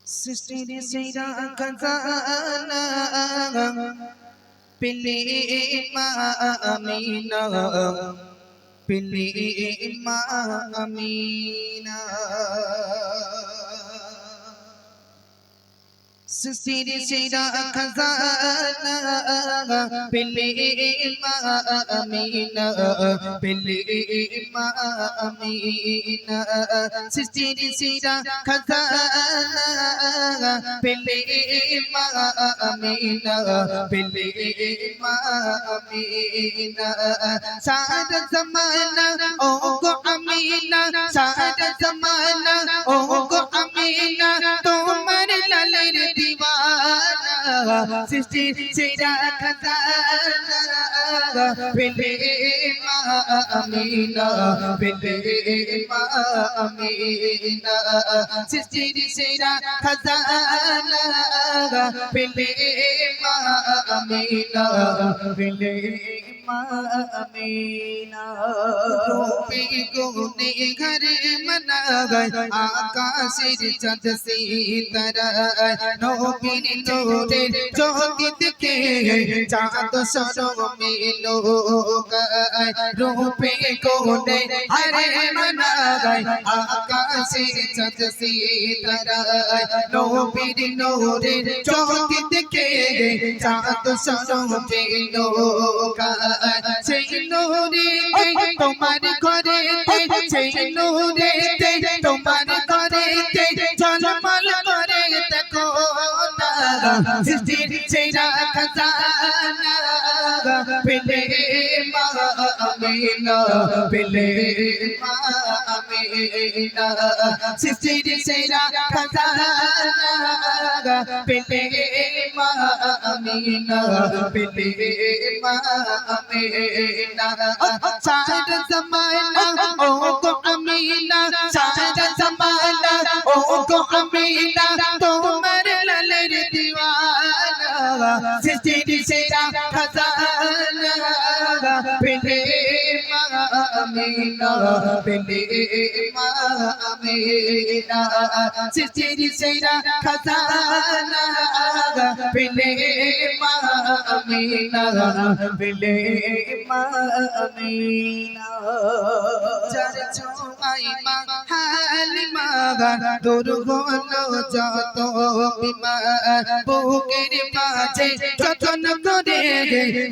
সৃষ্টির সেরা খাজানা পেলে মা আমিনা পেলে মা আমিনা সৃষ্টির সেরা খাজানা পেলে মা আমিনা পেলে মা আমিনা সৃষ্টির সেরা খাজানা পেলে মা আমিনা পেলে মা আমিনা সারা জামানা ও গো আমিনা সারা জামানা ও গো আমিনা তোমার লালের সৃষ্টির সেরা খাজানা পেলে মা আমিনা পেলে মা আমিনা সৃষ্টির সেরা খাজানা পেলে মা আমিনা পেলে মা আমিনা রূপে গুনে ঘরে মনা গায় আকাশের চাঁদ সিতারা নবীর নূরের জ্যোতি দেখে চাঁদ সরমে লোকায় রূপে গুনে ঘরে মনা গায় আকাশের চাঁদ সিতারা নবীর নূরের জ্যোতি দেখে চাঁদ সরমে লোকায় সেই নূরেতে তোমার ঘরেতে সেই নূরেতে তোমার ঘরেতে ঝলমল করে দেখো না সৃষ্টির সেরা খাজানা পেলে মা আমিনা পেলে মা আমিনা সৃষ্টির সেরা খাজানা পেলে মা আমিনা পেলে মা আমিনা সারা জামানা ও গো আমিনা সারা জামানা ও গো আমিনা তোমার লালের দিওয়ানা সৃষ্টির সেরা খাজানা পেলে মা আমিনা পেলে মা আমিনা সৃষ্টির সেরা খাজানা পেলে মা আমিনা পেলে মা আমিনা যার ছোঁয়ায় মা হালিমা তোর হলো যত বিমার বুকের মাঝে যতন করে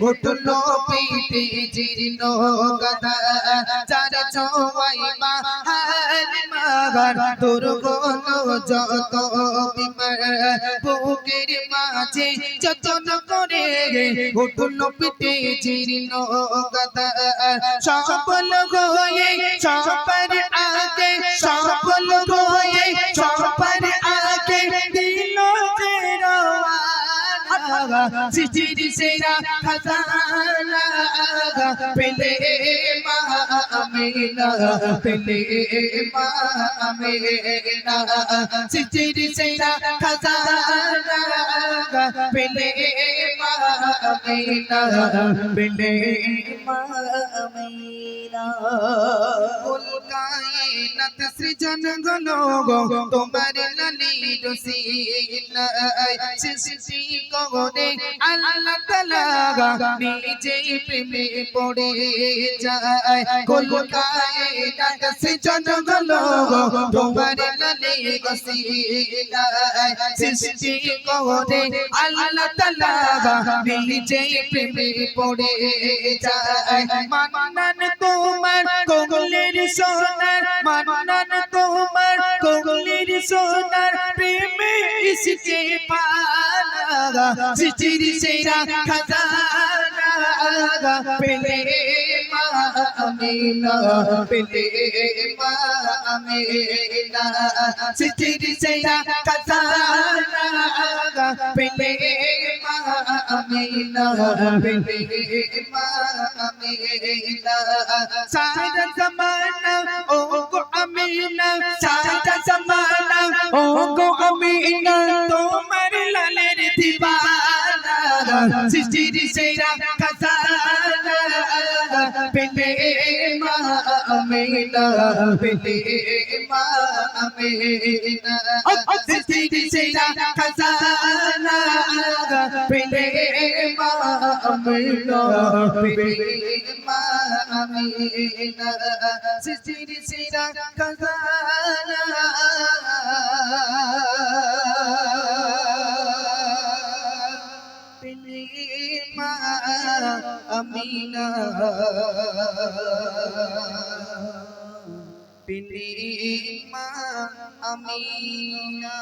উঠলো পিঠে জীর্ণ গাদা যার ছোঁয়ায় মা হালিমা তোর হলো যত বিমার বুকের মাঝে যতন করে উঠলো পিঠে জীর্ণ গাদা সফল হয়ে সবার আগে সফল হয়ে সবার আগে দিল যে রওয়ানা সৃষ্টির সেরা খাজানা পেলে মা আমিনা পেলে মা আমিনা সৃষ্টির সেরা খাজানা পেলে মা আমিনা পেলে মা আমিনা কুল কায়নাত সৃজন গলো গো তোমার লালির সিলাই সৃষ্টি করে আল্লাহ তাআলা নিজেই প্রেমে পড়ে যায় কুল কায়নাত সৃজন গলো গো তোমার লালির সিলাই সৃষ্টি করে আল্লাহ তাআলা নিজেই প্রেমে পড়ে যায় মান্নান তোমার কোগলের সোনার মান্নান তোমার কোগলের সোনার প্রেমে ইসকে পানা সৃষ্টির সেরা খাজানা পেলে মা আমিনা পেলে মা আমিনা সৃষ্টির সেরা খাজানা পেলে মা আমিনা পেলে মা আমিনা সারা জামানা ও গো আমিনা সারা জামানা ও গো আমিনা তোমার লালের দিওয়ানা সৃষ্টির সেরা খাজানা পেলে মা আমিনা আমিনা পেলে মা আমিনা সৃষ্টির সেরা খাজানা পেলে মা আমিনা পেলে মা আমিনা সৃষ্টির সেরা খাজানা পেলে মা আমিনা পেলে মা আমিনা